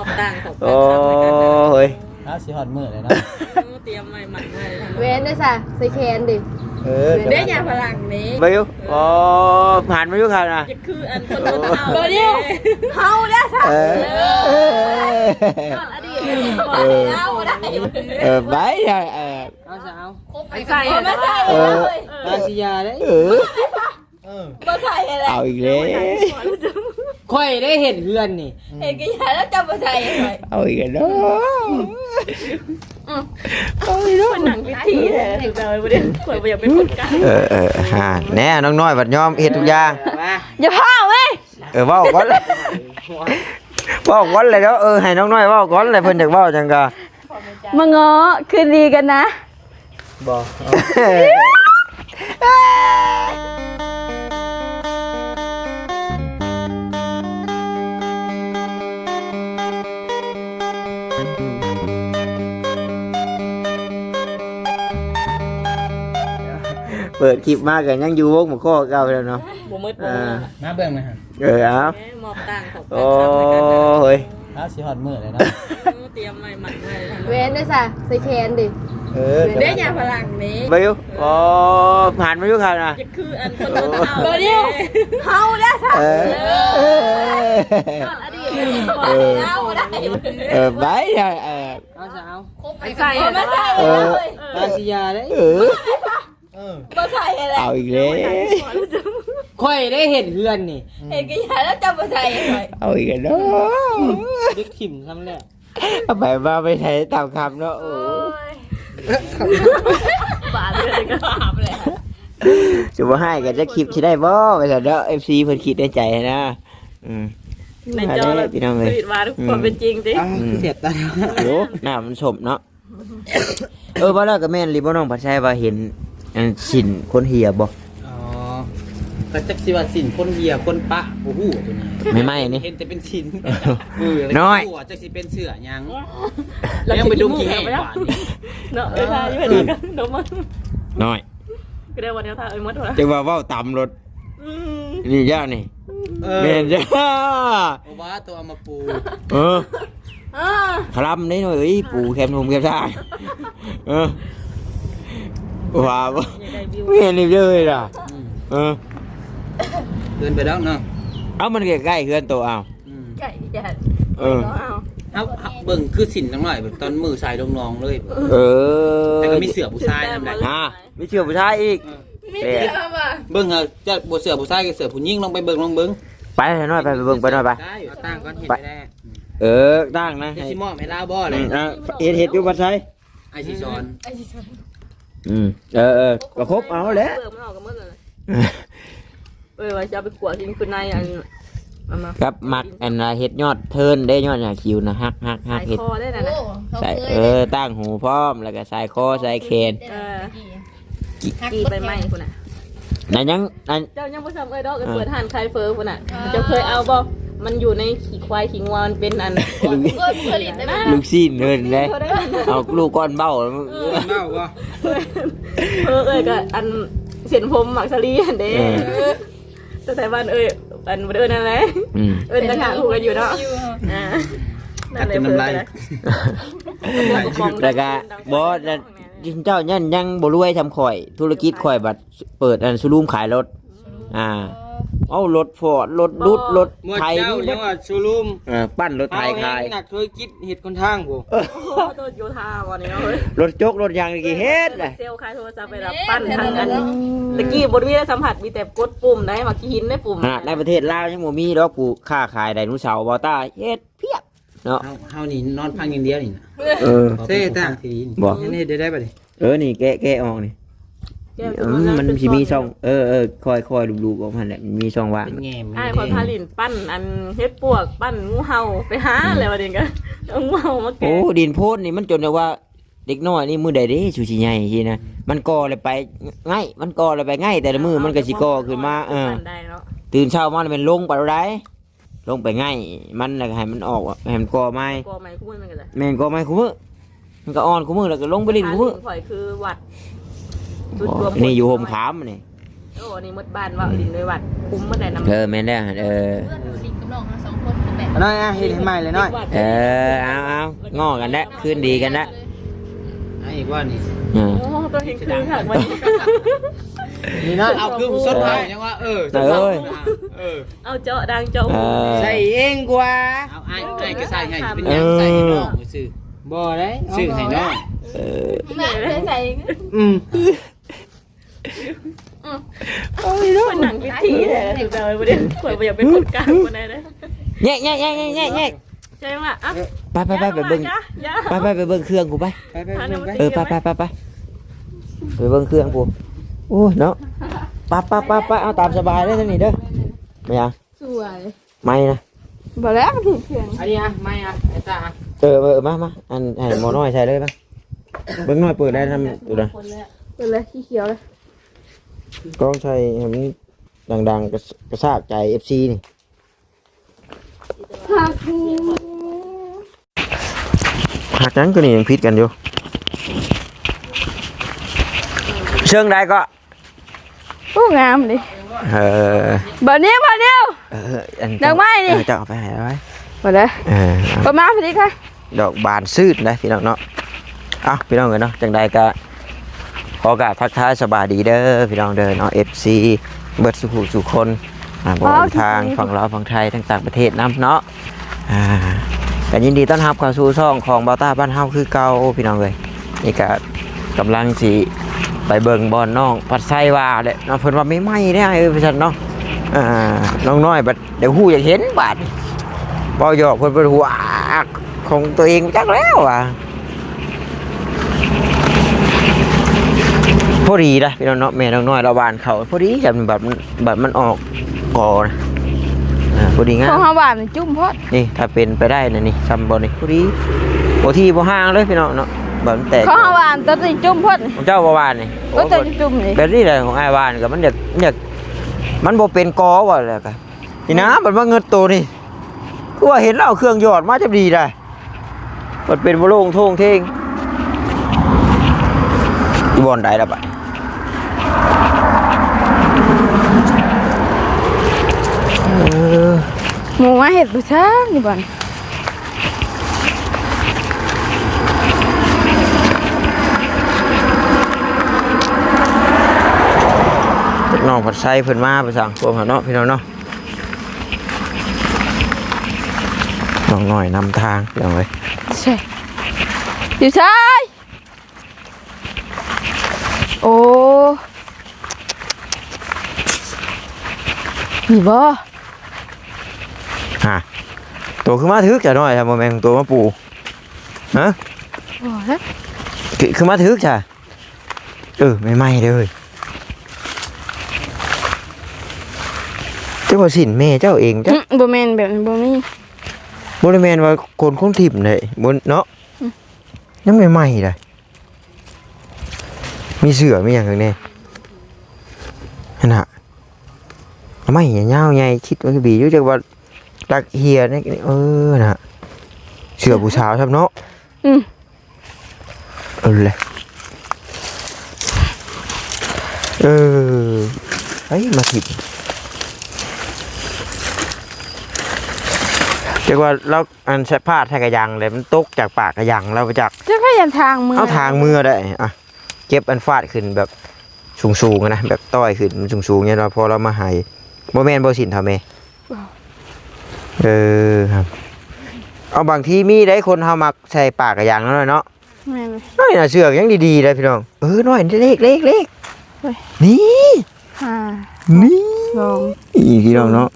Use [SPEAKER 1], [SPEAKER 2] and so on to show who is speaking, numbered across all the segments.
[SPEAKER 1] อบต่างของ
[SPEAKER 2] โอ้เฮ้ย
[SPEAKER 3] สิฮอดมื้อเลยเนาะ
[SPEAKER 1] เตรียมใหม่ใหม่เลย
[SPEAKER 4] เว้นด้วยจ้ะใส่แคนดิ
[SPEAKER 1] ได้ยาพลังนี้
[SPEAKER 2] ไปอยู่อ๋อผ่านมาอยู่ครับนะ
[SPEAKER 1] จะคืออันคนเอา
[SPEAKER 4] ตัวเดียวเฮาได้จ้ะ
[SPEAKER 2] เออ
[SPEAKER 4] อดีตเฮาได้
[SPEAKER 2] ไปใช่
[SPEAKER 3] เอาซะเอา
[SPEAKER 1] ใส่ไม่ใส่
[SPEAKER 3] อาสิยาเด้
[SPEAKER 4] บ่ใส่อะไร
[SPEAKER 2] เอาอีกแล้ว
[SPEAKER 3] ค่อยได้เห็นเฮือนนี่
[SPEAKER 4] เห็นกี่ยาแล้วจำบ่ใส่เลย
[SPEAKER 2] เอาอีกแล้ว
[SPEAKER 1] คนหนังพิธีเลยถึงจะไปประเด็นคนอยากเป็นคนกลาง
[SPEAKER 2] แน่น้องน้อยบัดยอมเฮ็ดทุกอย่าง
[SPEAKER 4] อย่าพ่อเว้ย
[SPEAKER 2] เว้าก่อนเลยเว้าก่อนเลยเนาะให้น้องน้อยเว้าก่อนเลยเพิ่นอยากเว้าจังก็
[SPEAKER 4] มาง้อคืนดีกันนะ
[SPEAKER 3] บ่
[SPEAKER 2] เปิดคลิปมาก็ยังอยู่วงหมู่ข้อเก่าแล้วเนาะ
[SPEAKER 1] บ่มืดบ่
[SPEAKER 3] มาเบิ่งนะฮะ
[SPEAKER 2] เอา
[SPEAKER 1] มอบต่างของ
[SPEAKER 2] โอ้เฮ้ย
[SPEAKER 3] สิฮอดมื้อเลยเนาะ
[SPEAKER 1] เตรียมใหม่ใหม่เลย
[SPEAKER 4] เว้นด้วยจ้ะใส่แคนดิ
[SPEAKER 1] ได้ยาพลังนี้
[SPEAKER 2] ไปอยู่อ๋อผ่านมาอยู่ครับนะ
[SPEAKER 1] จะคืออันคนเอา
[SPEAKER 4] ตัวเดียวเฮาได้จ้ะอดีตเฮาได้
[SPEAKER 2] ไปใช่
[SPEAKER 3] เอาซะเอา
[SPEAKER 1] ใส่ไม่ใส่
[SPEAKER 3] อาสิยาเด้
[SPEAKER 4] บ่ใส่อะไร
[SPEAKER 2] เอาอีกแล้ว
[SPEAKER 3] ค่อยได้เห็นเฮือนนี่
[SPEAKER 4] เห็นกี่ยาแล้วจำบ่ใส่เลย
[SPEAKER 2] เอาอีกแล้ว
[SPEAKER 3] ดึกถิ่มซ้ำแล้ว
[SPEAKER 2] เอาไปมาไปใช้ตามคำเนาะโอ้
[SPEAKER 1] บาดเลยก็บาดเลย
[SPEAKER 2] จะว่าให้กันจะคลิปที่ได้บ่ไปแต่เด้อ FC เพิ่นคิดในใจนะ
[SPEAKER 1] ในจอเรา
[SPEAKER 2] พี่น้องเอ้ย
[SPEAKER 1] สวีทวาทุกคนเป็นจริงดิ
[SPEAKER 3] เสียบตา
[SPEAKER 2] โหหน้ามันสมเนาะบ่แล้วก็แม่นรีบ่น้องผัดชัยว่าเห็นอันสินคนเหียบ่
[SPEAKER 3] อ๋อก็จักสิว่าสินคนเหียคนปะบ่ฮู้ตัวนี้
[SPEAKER 2] ไม่ไหม้นี่
[SPEAKER 3] เห็นแต่เป็นชิ้น
[SPEAKER 2] น้อย
[SPEAKER 3] จักสิเป็นเสื้อหยังยังไปดุมขี้แห้งกว่านี่
[SPEAKER 1] เนาะทาอยู่เห็นกันเนาะมัน
[SPEAKER 2] น้อย
[SPEAKER 1] ก็ได้วันนี้ทามัดหัว
[SPEAKER 2] จังว่าเว้าต่ำรถนี่ย่านี่แม่นจ้า
[SPEAKER 3] เพราะว่าตัวเอามาปู
[SPEAKER 2] คลำนี่หน่อยเอ้ยปูแคมทมแคมท่าว้าวไม่เห็นเลยล่ะ
[SPEAKER 3] เดินไปแล้วเนาะ
[SPEAKER 2] เอามันใกล้ๆเพื่อนตัวเอา
[SPEAKER 4] ไก่แดด
[SPEAKER 3] เอาเบิ่งคือสินจังหน่อยแบบตอนมือใส่ลงน้องเลย แต่ก็มีเสือผู้ชายนำได้
[SPEAKER 2] มีเชื่อผู้ชายอีก
[SPEAKER 4] มีเสือป่ะ
[SPEAKER 3] เบิ่งเอาจะบ่เสือผู้ชายกับเสือผู้หญิงลองไปเบิ่งลองเบิ่ง
[SPEAKER 2] ไปหน่อยไปเบิ่งไปหน่อยไป
[SPEAKER 3] ได้ตั้งก่อนเห็นไปได้
[SPEAKER 2] ตั้งนะ
[SPEAKER 3] สิมอบให้ลาบ่เลย
[SPEAKER 2] เห็ดอยู่ปัดใช้
[SPEAKER 3] ไอ้สิสอน
[SPEAKER 2] ก็ครบเอาแล้ว
[SPEAKER 1] เปิดมันออกกันหมดเลยว่าจะไปกวดกินคืนในอัน
[SPEAKER 2] ครับมักอันเห็ดยอดเทินได้ยอดอย่างคิวนะฮัก
[SPEAKER 1] ใส่
[SPEAKER 2] เห็ด
[SPEAKER 1] คอได้นะ
[SPEAKER 2] ใส่ตั้งหูพร้อมแล้วก็ใส่คอใส่เคน
[SPEAKER 1] กีใบไม้คุณน่ะ
[SPEAKER 2] นั่นยังนั่น
[SPEAKER 1] เจ้ายังผู้ชมเอ้ยดอกเปิดทานคลายเฟอร์คุณน่ะเจ้าเคยเอาบ่มันอยู่ในขี้ควายขี้งวมันเป็นอัน
[SPEAKER 4] ผลิตได้ไหม
[SPEAKER 2] ลูกซีนเลยเลยเอาลูกก้อนเบ้า
[SPEAKER 3] เล่าบ่
[SPEAKER 1] เอ้ยก็อันเสียนผมหมักสลีอันเด้แต่บ้านเอ้ยอันเอ้ยนั่นแหละเอ้ยต่างหากถูกกันอยู่เนาะ
[SPEAKER 3] กัดจนน้ำลาย
[SPEAKER 2] แล้วก็บอสเจ้ายังบ่รวยทำข่อยธุรกิจข่อยบัดเปิดอันซูรูมขายรถเอารถฟอร์ดรถดุดรถไทย
[SPEAKER 3] เจ้ายังว่าชูรูม
[SPEAKER 2] ปั้นรถไทยขาย
[SPEAKER 3] หนักธุรกิจเฮ็ดคนทางบ่
[SPEAKER 1] ตัวโยธาวันนี้เฮ้ย
[SPEAKER 2] รถจกรถยางกี่เฮ็ดเลย
[SPEAKER 1] เซลขายโทรศัพท์ไปรับปั้นทางอันตะกี้บนมีได้สัมผัสมีแต่กดปุ่มได้มาขี้หินได้ปุ่ม
[SPEAKER 2] ในประเทศลาวยังบ่มีดอกผู้ค้าขายไดโนเสาร์บอต้าเฮ็ดเพียบเนาะ
[SPEAKER 3] เฮานี่นอนพังอย่างเดียวนี่นะ เซ่ตาบอกนี่ได้ป่ะดิ
[SPEAKER 2] นี่แกะออกนี่มันสิมีช่องคอยดูๆออกมาแหละมันมีช่องว่าง
[SPEAKER 3] เป็นแง่ม
[SPEAKER 1] ไอ้คนพาลินปั้นอันเฮ็ดปวกปั้นงูเห่าไปหาอะไรวะเด็กกันเอางูเห่ามาแกะ
[SPEAKER 2] โอ้ดินโพดนี่มันจนแต่ว่าเด็กน้อยนี่มือใดเด้ชูชิใหญ่ทีนะมันก่อเลยไปง่ายมันก่อเลยไปง่ายแต่ละมือมันก็สิก่อขึ้นมาตื่นเช้ามาเป็นลงไปได้ลงไปง่ายมันแล้วให้มันออกให้มันก่อไม้
[SPEAKER 1] ก่อไม้คู่มือมันกันเลย
[SPEAKER 2] แม่นก่อไม้คู่มือมันก็อ่อนคู่มือแล้วก็ลงไปลิ้นคู่มือ
[SPEAKER 1] ข่อยคือวัด
[SPEAKER 2] นี่อยู่โฮมขามนี่
[SPEAKER 1] โอ้นี่มดบ้านว่าลินด้วยวัดคุ้มเมื่อไหร่น้ำ
[SPEAKER 2] แม่นได้
[SPEAKER 4] ลิงกับน้องทั้งสองคนคือแบบ
[SPEAKER 5] น้อยอ่ะเฮ็ดให้ใหม่เลยน้อย
[SPEAKER 2] เอาง้อกันแล้วคืนดีกันแล้ว
[SPEAKER 3] อีกว่านี่
[SPEAKER 1] โอ้ตัวเห็นคือหักมัน
[SPEAKER 5] นี่น้อย
[SPEAKER 3] เอาคือสุดท้ายยังว่าเออ
[SPEAKER 1] เอาเจาะดังเจาะหู
[SPEAKER 5] ใส่เองกว่า
[SPEAKER 3] เอาไอ้ก็ใส่ให้เป็นยังใส่ให้น้องซื้อ
[SPEAKER 5] บ่ได้
[SPEAKER 3] ซื้อให้น้อง
[SPEAKER 4] แม่ได้ใส่
[SPEAKER 5] อืม
[SPEAKER 1] เป็นหนังพิธีเลยถึงจะไม่ได้ควรไปอย่าเป็นคนกลางคนไหนเลย
[SPEAKER 2] แง่
[SPEAKER 1] ใช่ไหมอ่ะ
[SPEAKER 2] ไปเบิ่งไปเบิ่งเครื่องกูไป
[SPEAKER 5] ไปไปไป
[SPEAKER 2] ไปเบิ่งเครื่องกูโอ้เนาะไปเอาตามสบายได้ท่านี้เด้อไม่เอา
[SPEAKER 4] สวย
[SPEAKER 2] ไม่นะ
[SPEAKER 4] บ่แล้วมันถึงเพียง
[SPEAKER 5] อันนี้อ่ะไม่อ่ะไอ้ตา
[SPEAKER 2] มาอันให้หมอน้อยใส่เลยป่ะเบิ่งน้อยเปิดได้ทำดูนะ
[SPEAKER 4] เป็นเลยขี้เขียวเลย
[SPEAKER 2] กล้องใช้ให้มันดังๆกระซากใจ FC นี่
[SPEAKER 4] หักหู
[SPEAKER 2] หักนั้นก็นี่ยังพิษกันอยู่เชิงได้ก็
[SPEAKER 4] โอ้งามดิ บ่เนี้ยดอกไม้นี่
[SPEAKER 2] จะเอาไปให้ไว้
[SPEAKER 4] บ่ได้ประมาณพอดีค่ะ
[SPEAKER 2] ดอกบานซืดนะพี่น้องเนาะพี่น้องกันเนาะจังใดก็ขอกราบทักทายสบายดีเด้อพี่น้องเด้อเนาะ FC เบิดสุคนบนทางฝั่งลาวฝั่งไทยต่างประเทศน้ำเนาะกันยินดีต้อนรับเข้าสู่ช่องของบาต้าบ้านเฮาคือเก่าพี่น้องเลยนี่ก็กำลังสิไปเบิ่งบอลน้องปัดไส้ว่าเลยน้องเพิ่นว่าไม่ไหม้เนี่ยพี่ชันเนาะน้องน้อยบัดเดี๋ยวฮู้อยากเห็นบาดบ่หยอกเพิ่นเป็นหัวของตัวเองจักแล้วพอดีนะพี่น้องเนาะแม่น้องน้อยเราบานเขาพอดีจำแบบมันออกก่อนะพอดีงาม
[SPEAKER 4] ของเฮาหวานจุ่มพอด
[SPEAKER 2] นี่ถ้าเป็นไปได้นะนี่ซัมบอลนี่พอดีโอทีบ่ห่างเลยพี่น้องเนาะแบบมันแตก
[SPEAKER 4] ของเฮาหวานตัวนี้จุ่มพอด
[SPEAKER 2] ของเจ้าบ่วานนี่
[SPEAKER 4] ก็ตัวจุ่มนี่
[SPEAKER 2] แบบนี้แหละของไอ้วานก็มันอยากมันบ่เป็นกอว่าแล้วก็นี่นะมันมาเงินตัวนี่คือว่าเห็นแล้วเอาเครื่องหยอดมาจะดีได้มันเป็นบ่โล่งโท่งเท่งอีบอลได้แล้วบัด
[SPEAKER 4] หมูมาเห็ดบุษานี่บ่อน
[SPEAKER 2] น้องผัดไส้เพิ่นมาไปสั่งพวกเขาเนาะพี่น้องเนาะน้องหน่อยนำทางอย่างไร
[SPEAKER 4] ใช่อยู่ใช่โอ้นี่บ่
[SPEAKER 2] ตัวคือมาถึกจะหน่อยครับโมแมงตัวมาปูฮะ
[SPEAKER 4] บ่แล้ว
[SPEAKER 2] คือมาถึกจ้ะไม่ไหม้เลยเจ้าว่าสินแม่เจ้าเองจ้ะ
[SPEAKER 4] บ่แม่นแบบนี้บ่มี
[SPEAKER 2] บริเวณว่าคนคงถิ่มเลยบนเนาะยังไม่ไหม้เลยมีเสือมีอย่างอื่นเนี่ยน่ะไม่เงี้ยาวไงคิดว่าบีอยู่จังว่ารักเฮียนี่นะเสือผู้สาวครับเนาะเลยเฮ้ยมาถิ่มเรียกว่าเราอันใช้ผ้าแทกกระยังเลยมันตกจากปากกระยังเราไปจาก
[SPEAKER 4] จะพยายามทางมือ
[SPEAKER 2] เอาทางมือได้เก็บอันฟาดขึ้นแบบสูงๆนะแบบต้อยขึ้นสูงๆเนี่ยเราพอเรามาหายโมเมนต์โบสินทำเองครับเอาบางทีมีได้คนเฮามักใส่ปากกระยังน้อยเนาะ
[SPEAKER 4] แม่น
[SPEAKER 2] น้อยน่ะเสือกยังดีๆเลยพี่น้องน้อยเลขนี่
[SPEAKER 4] 5
[SPEAKER 2] นี่
[SPEAKER 4] 2
[SPEAKER 2] พี่น้องเนาะ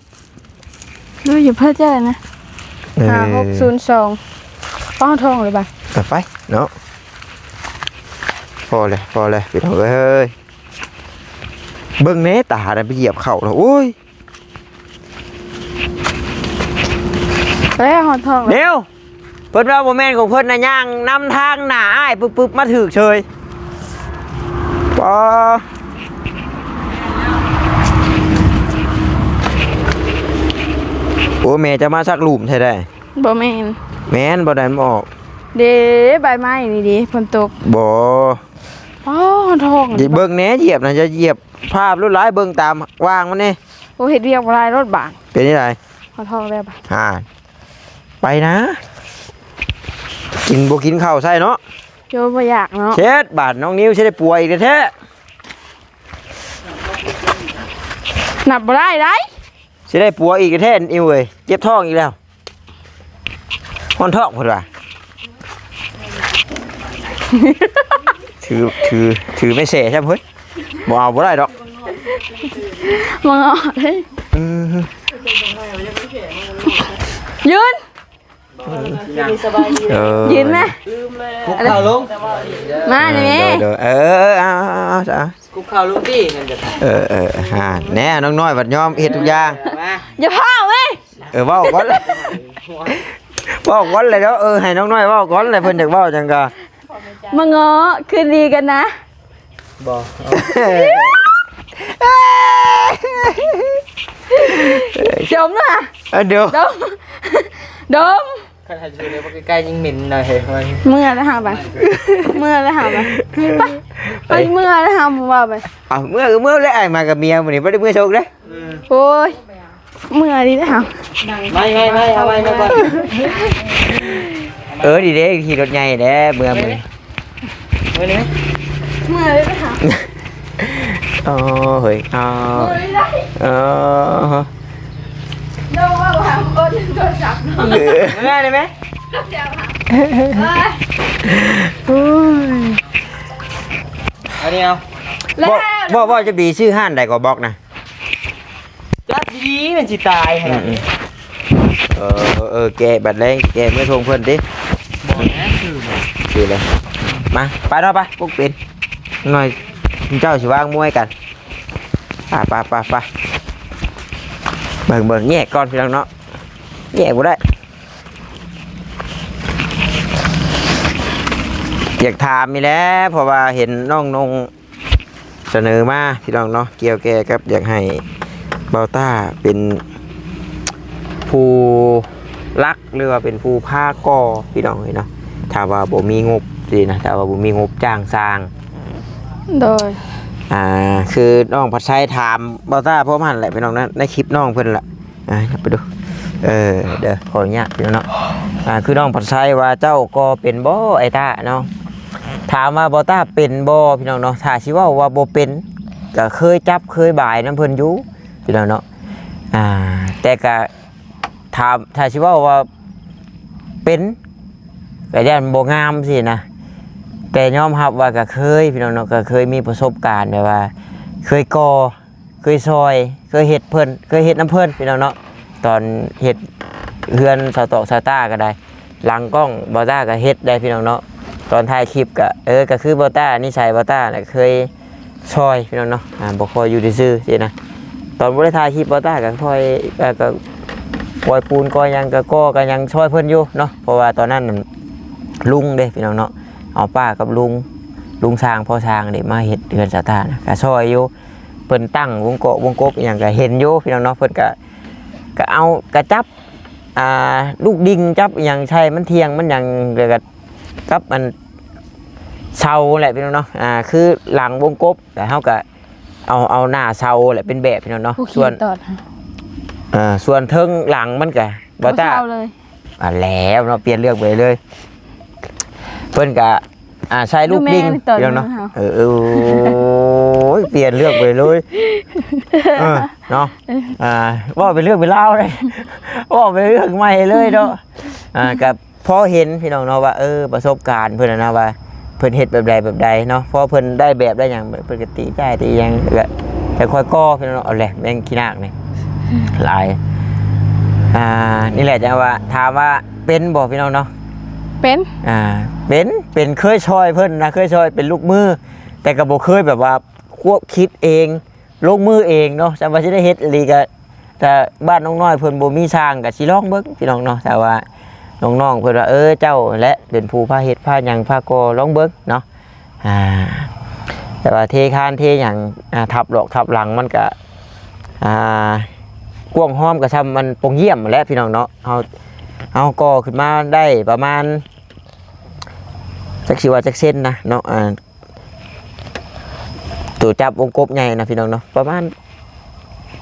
[SPEAKER 4] ดูอยู่เพื่อเจ้านะ5602ป้องทองเลยบ่ะ
[SPEAKER 2] ไปเนาะพอเลยพี่น้องเอ้ยเบิ่งเน้ตาไปเหยียบเข่าแล้วโอ้ย
[SPEAKER 4] แล้วหอทอง
[SPEAKER 2] เดี๋ยวเพิ่นว่าโมเมนต์ของเพิ่นน่ะย่างนำทางหน้าอ้ายปึ๊บมาถึกเฉยปอโอ้แม่จะมาสักหลุมใช่ได้
[SPEAKER 4] บ่แม่น
[SPEAKER 2] แม่นบ่ได้มาออก
[SPEAKER 4] เด้ใบไม้นี่ดิฝนตก
[SPEAKER 2] บ่
[SPEAKER 4] อ๋อทอง
[SPEAKER 2] อย่าเบิ่งแหน่เหยียบนะจะเหยียบภาพรถหลายเบิ่งตามวางมันนี่
[SPEAKER 4] โอ้เฮ็ดเรียกว่าลายรถบาท
[SPEAKER 2] เป็นจังได๋
[SPEAKER 4] หอทองได้บ่ะ
[SPEAKER 2] ไปนะกินบ่กินข้าวใส่เนาะ
[SPEAKER 4] โยบ่อยากเนาะ
[SPEAKER 2] เช็ดบาดน้องนิ้วสิได้ป่วยอีกแท้
[SPEAKER 4] นับบ่ได้ได้
[SPEAKER 2] สิได้ป่วยอีกแท้นิ้วเอ้ยเจ็บท้องอีกแล้วฮ้อนท้องพุ่นว่ะถือไม่เสใช่เฮ้ยบ่เอาบ่ได้ดอก
[SPEAKER 4] มึงเอาเลยยืน
[SPEAKER 1] สบายดี
[SPEAKER 4] ยืนไหม
[SPEAKER 5] คุกเข่าลง
[SPEAKER 4] มาหน่อยแม่
[SPEAKER 2] เดี๋ยวเอา
[SPEAKER 5] คุกเข่าลงดินั่นจะ
[SPEAKER 2] แน่น้องน้อยบัดยอมเฮ็ดทุกอย่าง
[SPEAKER 5] มา
[SPEAKER 4] อย่าพ่อเว้ย
[SPEAKER 2] เว้าก่อนเลยเว้าก่อนเลยเด้อให้น้องน้อยเว้าก่อนเลยเพิ่นอยากเว้าจังก็
[SPEAKER 4] มาง้อคืนดีกันนะ
[SPEAKER 5] บ่
[SPEAKER 4] ดมนะ
[SPEAKER 2] เดี๋ยว
[SPEAKER 4] ดมดม
[SPEAKER 5] คันให้ช่วยเลยใกล้ๆยิงเหม็นหน่อยเฮ้ย
[SPEAKER 4] เมื่อแล้วหาไปเมื่อแล้วหาไปไปเมื่อแล้วหาว่าไป
[SPEAKER 2] เอาเมื่อแล้วไอ้มากับเมียมื้อนี้บ่ได้เมื่อโชคเด้
[SPEAKER 4] โอ้ยเมื่อดีแล้วหา
[SPEAKER 5] ไม่เอาไว้มาก่อน
[SPEAKER 2] ดีเด้ขี่รถใหญ่เด้เมื่อมื้อ
[SPEAKER 5] เมื่อนี้
[SPEAKER 4] เมื่อเลยหา
[SPEAKER 2] อ๋อเฮ้ยอ๋อ
[SPEAKER 4] ดมว่าหาคนโดนจับเนาะ
[SPEAKER 5] ง่ายเลยไหม อันนี้เอา
[SPEAKER 4] แล้ว
[SPEAKER 2] บ่จะดีชื่อห้านใดก็บอกนะ
[SPEAKER 5] จัดดีๆมันสิตายขนาดนี้
[SPEAKER 2] แกบัดเลยแกเมื่อทวงเพิ่นดิ
[SPEAKER 5] บ่นะคือ
[SPEAKER 2] ดีเลยมาไปเนาะไปพวกเป็นหน่อยเจ้าสิวางมวยกันไปเบิ่งแยกก่อนพี่น้องเนาะแยกบ่ได้อยากถามมีแล้วเพราะว่าเห็นน้องนงเสนอมาพี่น้องเนาะเกี่ยวแก่กับอยากให้เบาต้าเป็นผู้รักหรือว่าเป็นผู้พาก่อพี่น้องเนาะถ้าว่าบ่มีงบสินะถ้าว่าบ่มีงบจ้างสร้าง
[SPEAKER 4] โดย
[SPEAKER 2] คือน้องผัดไทยถามเบาต้าพร้อมหันแหละพี่น้องนะในคลิปน้องเพิ่นละไปดูเดี๋ยวขออนุญาตพี่น้องเนาะคือน้องผัดไทยว่าเจ้าก็เป็นบ่ไอ้ต้าเนาะถามว่าเบาต้าเป็นบ่พี่น้องเนาะถ้าสิว่าบ่เป็นก็เคยจับเคยบ่ายน้ำเพิ่นอยู่พี่น้องเนาะแต่ก็ถามถ้าสิว่าเป็นก็ย่านบ่งามสินะแต่ยอมรับว่าก็เคยพี่น้องเนาะก็เคยมีประสบการณ์แบบว่าเคยก่อเคยซอยเคยเฮ็ดเพิ่นเคยเฮ็ดน้ำเพิ่นพี่น้องเนาะตอนเฮ็ดเฮือนสาวตอกสาวต้าก็ได้หลังกล้องบอต้าก็เฮ็ดได้พี่น้องเนาะตอนถ่ายคลิปก็ก็คือบอต้านิสัยบอต้าน่ะเคยซอยพี่น้องเนาะบ่ค่อยอยู่ซื่อๆสินะตอนบ่ได้ถ่ายคลิปบอต้าก็ค่อยก็ปล่อยปูนก็ยังก็ยังช่วยเพิ่นอยู่เนาะเพราะว่าตอนนั้นลุงเด้พี่น้องเนาะเอาป้ากับลุงช้างพ่อช้างเด็มาเฮ็ดเดือนสตาร์นะก็ช่วยอยู่เพิ่นตั้งวงกบอย่างก็เห็นอยู่พี่น้องเนาะเพิ่นก็เอากระจับลูกดิ่งจับอย่างใช่มันเทียงมันอย่างเดียวกับกับมันเสาแหละพี่น้องเนาะคือหลังวงกบแต่เฮาก็เอาหน้าเสาแหละเป็นแบบพี่น้องเนาะส่วนเทิงหลังมันก็บ่ต้าแล้วเนาะเปลี่ยนเรื่องไปเลยเพิ่นก็ใช้ลูกดิ่งพี่น้องเนาะเปลี่ยนเรื่องไปเลยเนาะว่าเป็นเรื่องเป็นเล่าเลยว่าเป็นเรื่องใหม่เลยเนาะกับพอเห็นพี่น้องเนาะว่าประสบการณ์เพิ่นนะว่าเพิ่นเฮ็ดแบบใดเนาะพอเพิ่นได้แบบได้อย่างเพิ่นก็ตีได้ตีอย่างแต่ค่อยก่อพี่น้องเอาแหละแม่งขี้นากนี่หลายนี่แหละจะว่าถามว่าเป็นบ่พี่น้องเนาะเป็นเคยช่วยเพิ่นนะเคยช่วยเป็นลูกมือแต่ก็บ่เคยแบบว่าควบคิดเองลงมือเองเนาะจำว่าสิได้เฮ็ดอีก็แต่บ้านน้องน้อยเพิ่นบ่มีช่างก็สิลองเบิ่งพี่น้องเนาะแต่ว่าน้องๆเพิ่นว่าเจ้าและเป็นผู้พาเฮ็ดพาหยังพาก่อลองเบิ่งเนาะแต่ว่าเทคานเทหยังทับหลอกทับหลังมันก็กว้างห้อมก็ทำมันปงเยี่ยมแหละพี่น้องเนาะเอาก่อขึ้นมาได้ประมาณจักสิว่าจักเส้นนะเนาะตัวจับวงกบใหญ่นะพี่น้องเนาะประมาณ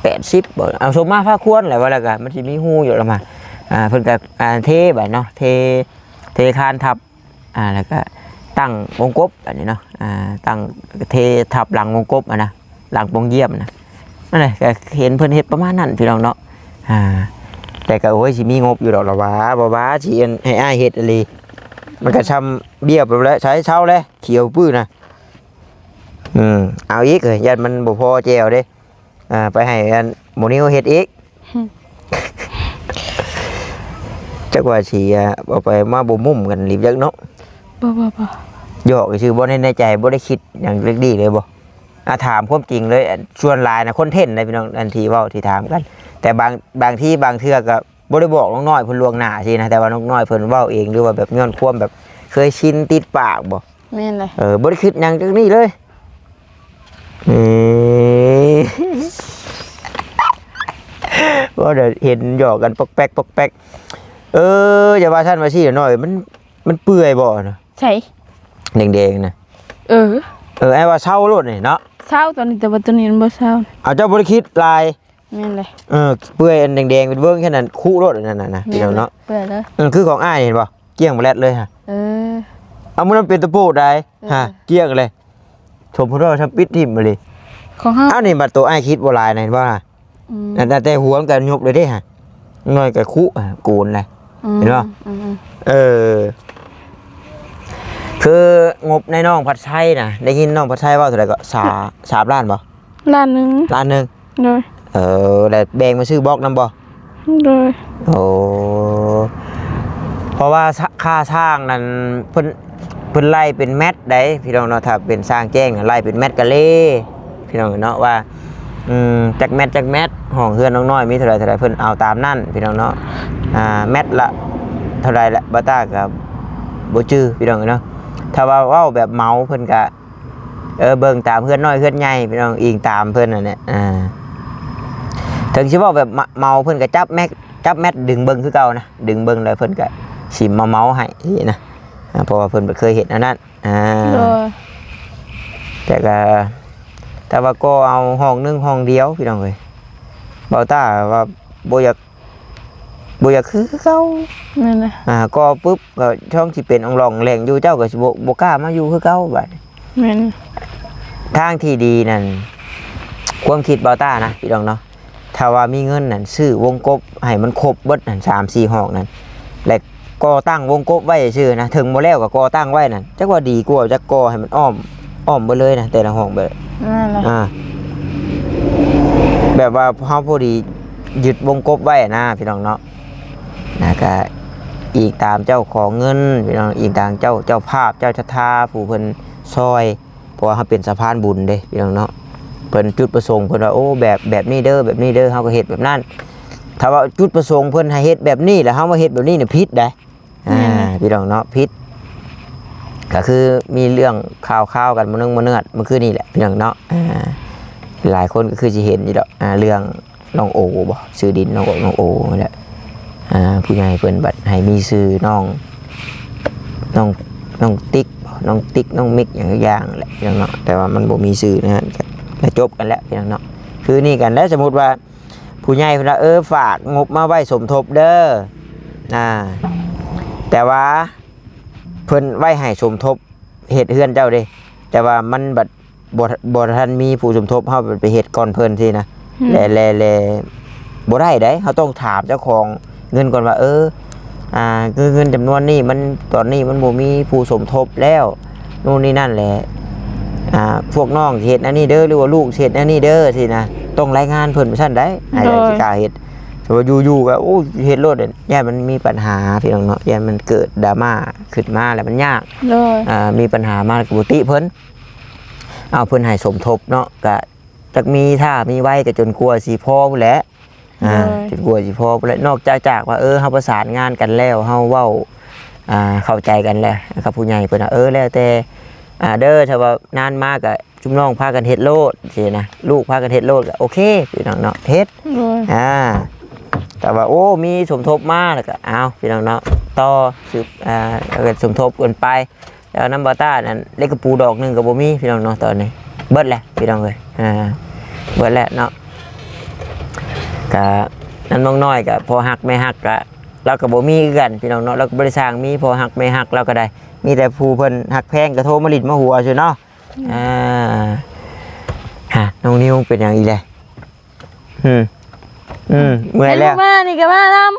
[SPEAKER 2] 80บ่เอาสมมาผ้าควรแหละว่าแล้วก็มันสิมีหูอยู่แล้วมา เพิ่นก็เทบัดเนาะเทคานทับแล้วก็ตั้งวงกบแบบนี้เนาะตั้งเททับหลังวงกบนะหลังปงเยี่ยมนะนั่นแหละก็เห็นเพิ่นเฮ็ดประมาณนั้นพี่น้องเนาะแต่ก็โอ้ยสิมีงบอยู่ดอกละวะบ่ว่าสิให้อ้ายเฮ็ดอีหลีมันก็ช้ำเบี้ยไปแล้วใช้เช่าเลยเขียวปื้อนะเอาอีกเลยยันมันบ่พอแจวเด้ไปให้อันโมนิวเฮ็ดอีกจักว่าสิเอาไปมาบ่มุ่มกันรีบจักเนาะ
[SPEAKER 4] บ่
[SPEAKER 2] หยอกซื่อบ่ในใจบ่ได้คิดอย่างเล็กดีเลยบ่ถามความจริงเลยชวนหลายนะคนเท่นเลยพี่น้องอันที่เว้าที่ถามกันแต่บางที่บางเทื่อก็บ่ได้บอกน้องน้อยเพิ่นล่วงหน้าสินะแต่ว่าน้องน้อยเพิ่นเว้าเองหรือว่าแบบย้อนความแบบเคยชินติดปากบ่
[SPEAKER 4] แม่นเลย
[SPEAKER 2] บ่ได้คิดหยังจักนี้เลยว่าเดี๋ยวเห็นหยอกกันปอกแป๊กปอกแป๊กอย่าว่าท่านว่าสิหน่อยมันเปื่อยบ่เนาะ
[SPEAKER 4] ใช่
[SPEAKER 2] แดงๆนะไอ้ว่าเช่าโลดนี่เนาะ
[SPEAKER 4] เช่าตอนนี้แต่ว่าตัวนี้มันบ่เช่า
[SPEAKER 2] เอาเจ้าบ่ได้คิดลาย
[SPEAKER 4] แม่นเลย
[SPEAKER 2] เปื่อยอันแดงๆเป็นเบิ่งแค่นั้นคู่โลดนั่นน่ะนะพี่น้องเนาะ
[SPEAKER 4] เปื่อยเลย
[SPEAKER 2] คือของอ้ายเห็นบ่เกลี้ยงบ่แลดเลยฮะเอามันเป็นตะปูได้ฮะเกลี้ยงเลยชมพุ่นว่าทำปิดทิ่มมาเลย
[SPEAKER 4] ของเฮา
[SPEAKER 2] นี่บัดตัวอ้ายคิดบ่หลายนะเห็นบ่ล่ะแต่หัวมันก็ยกเลยเด้ฮะน้อยก็คุโกนเลยเห็นบ่คืองบในน้องผัดไทยนะได้ยินน้องผัดไทยว่าเท่าไหร่ก็3 ล้านบ่
[SPEAKER 4] ล้านนึงโดย
[SPEAKER 2] แล้วแบ่งมาซื้อบล็อกนำบ่
[SPEAKER 4] โดย
[SPEAKER 2] เพราะว่าค่าสร้างนั้นเพิ่นไล่เป็นแมตต์ได้พี่น้องเนาะถ้าเป็นสร้างแจ้งไล่เป็นแมตต์กะเลพี่น้องเนาะว่าจักแมตต์ห้องเฮือนน้องน้อยมีเท่าไหร่เพิ่นเอาตามนั่นพี่น้องเนาะแมตต์ละเท่าไหร่ละบ่ตาก็บ่จื้อพี่น้องเนาะถ้าว่าเว้าแบบเมาเพิ่นก็เบิ่งตามเฮือนน้อยเฮือนใหญ่พี่น้องอิงตามเพิ่นนั่นแหละถึงสิเว้าแบบเมาเพิ่นก็จับแมตต์ดึงเบิ่งคือเก่านะดึงเบิ่งแล้วเพิ่นก็สิมาเมาให้นะเพราะว่าเพิ่นเคยเห็นอันนั้นแต่ว่าก็เอาห้องนึงห้องเดียวพี่น้องเอ้ยเบาตาว่าบ่อยากคือเก่า
[SPEAKER 4] นั่นน่ะ
[SPEAKER 2] ก็ปึ๊บก็ช่องสิเป็นองค์รองแหล่งอยู่เจ้าก็สิบ่กล้ามาอยู่คือเก่าบัด
[SPEAKER 4] แม่น
[SPEAKER 2] ทางที่ดีนั่นความคิดเบาตานะพี่น้องเนาะถ้าว่ามีเงินนั่นซื้อวงกบให้มันครบเบิดนั่น3-4 ห้องนั่นและก่อตั้งวงกบไว้ซื่อนะถึงบ่แล้วก็ก่อตั้งไว้นั่นจักว่าดีกว่าจักก่อให้มันอ้อมไปเลยนะแต่ละห้องแบบ
[SPEAKER 4] นั่นแหละ
[SPEAKER 2] แบบว่าเฮาพอดียึดวงกบไว้นะพี่น้องเนาะก็อีกตามเจ้าของเงินพี่น้องอีกตามเจ้าภาพเจ้าชะทาผู้เพิ่นซอยเพราะว่าเฮาเป็นสะพานบุญเด้พี่น้องเนาะเพิ่นจุดประสงค์เพิ่นว่าโอ้แบบนี้เด้อแบบนี้เด้อเฮาก็เฮ็ดแบบนั้นถ้าว่าจุดประสงค์เพิ่นให้เฮ็ดแบบนี้แล้วเฮามาเฮ็ดแบบนี้เนี่ยผิดได้พี่น้องเนาะผิดก็คือมีเรื่องข่าวกันมื้อนึงมื้อเนือดเมื่อคืนนี้แหละพี่น้องเนาะหลายคนก็คือสิเห็นอยู่ดอกเรื่องน้องโอบ่ชื่อดินน้องโอนั่นแหละผู้ใหญ่เพิ่นบัดให้มีชื่อน้องติ๊กน้องมิกอย่างแหละพี่น้องเนาะแต่ว่ามันบ่มีชื่อนะฮะก็จบกันแล้วพี่น้องเนาะคือนี่กันแล้วสมมุติว่าผู้ใหญ่เพิ่นว่าฝากงบมาไว้สมทบเด้อแต่ว่าเพิ่นไว้ให้สมทบเฮ็ดเฮือนเจ้าเด้แต่ว่ามันบัดบ่ทันมีผู้สมทบเฮาไปเฮ็ดก่อนเพิ่นสินะแลบ่ได้เด้เฮาต้องถามเจ้าของเงินก่อนว่าคือเงินจำนวนนี้มันตอนนี้มันบ่มีผู้สมทบแล้วนู่นนี่นั่นแหละพวกน้องเฮ็ดอันนี้เด้อหรือว่าลูกเฮ็ดอันนี้เด้อสินะต้องรายงานเพิ่นซั่นได้ให้ได้สิกล้าเฮ็ดแต่ว่าอยู่ๆก็โอ้เฮ็ดโลดย่ามันมีปัญหาพี่น้องเนาะย่ามันเกิดดราม่าขึ้นมาแล้วมันยากมีปัญหามาปกติเพิ่นเอาเพิ่นให้สมทบเนาะก็จักมีท่ามีไว้ก็จนกลัวสิพอพุ่นแหละจนกลัวสิพอพุ่นแหละนอกจากว่าเฮาประสานงานกันแล้วเฮาเว้าเข้าใจกันแล้วกับผู้ใหญ่เพิ่นแล้วแต่เด้อถ้าว่านานมากก็จุ่มน้องพากันเฮ็ดโลดสินะลูกพากันเฮ็ดโลดก็โอเคพี่น้องเนาะเฮ็ดแต่ว่าโอ้มีสมทบมาแล้วก็เอาพี่น้องเนาะต่อสืบสมทบกันไปแล้วน้ำบาต้านั่นเล็กกระปูดอกนึงก็บ่มีพี่น้องเนาะตอนนี้เบิดแหละพี่น้องเอ้ยเบิดแล้วเนาะก็นั่นน้องน้อยก็พอหักไม่หักก็ เราก็บ่มีคือกันพี่น้องเนาะเราก็บ่ได้สร้างมีพอฮักไม่ฮักเราก็ได้มีแต่ผู้เพิ่นฮักแพงก็โทรมาลิ้นมาหัวซื่อเนาะฮะน้องนิวเป็นหยังอีแลเมื่อยแล้ว
[SPEAKER 4] มานี่ก็มาทำ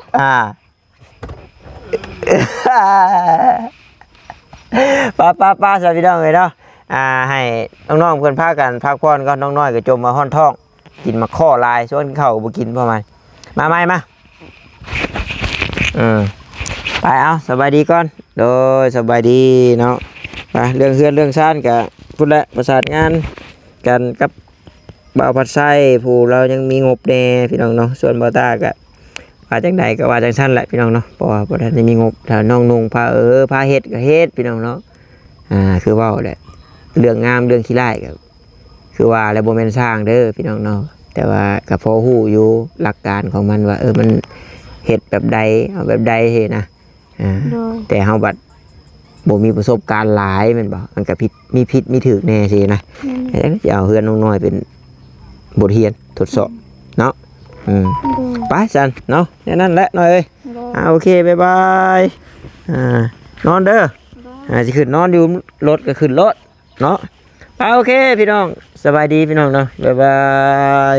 [SPEAKER 2] ป้าสวัสดีน้องเลยเนาะให้น้องๆเพื่อนพากันพักผ่อนก็น้องน้อยก็จมมาห้อนท้องกินมาข้อลายส่วนข้าวบ่กินประมาณมาไหมมาไปเอาสบายดีก่อนโดยสบายดีเนาะไปเรื่องเฮือนเรื่องชาติกับพูดละประสานงานกันกับบ่าวพัดไส้ผู้เรายังมีงบแน่พี่น้องเนาะส่วนบ่าวตาก็ว่าจังใดก็ว่าจังซั่นแหละพี่น้องเนาะเพราะว่าบ่ได้มีงบถ้าน้องนุ่งพาพาเฮ็ดก็เฮ็ดพี่น้องเนาะคือเว้าแหละเรื่องงามเรื่องขี้ร้ายก็คือว่าแล้วบ่แม่นสร้างเด้อพี่น้องเนาะแต่ว่าก็พอฮู้อยู่หลักการของมันว่ามันเฮ็ดแบบใดเอาแบบใดเฮ็ดนะแต่เฮาบัดบ่มีประสบการณ์หลายแม่นบ่มันก็มีผิดมีถูกแน่สินะจะเอาเฮือนน้องน้อยเป็นบทเรียนทดสอบเนาะไปสันเนาะแค่นั้นแหละหน่อยเอ้ยโอเคบ๊ายบายนอนเด้อจะขึ้นนอนอยู่รถก็ขึ้นรถเนาะโอเคพี่น้องสบายดีพี่น้องเนาะบ๊ายบาย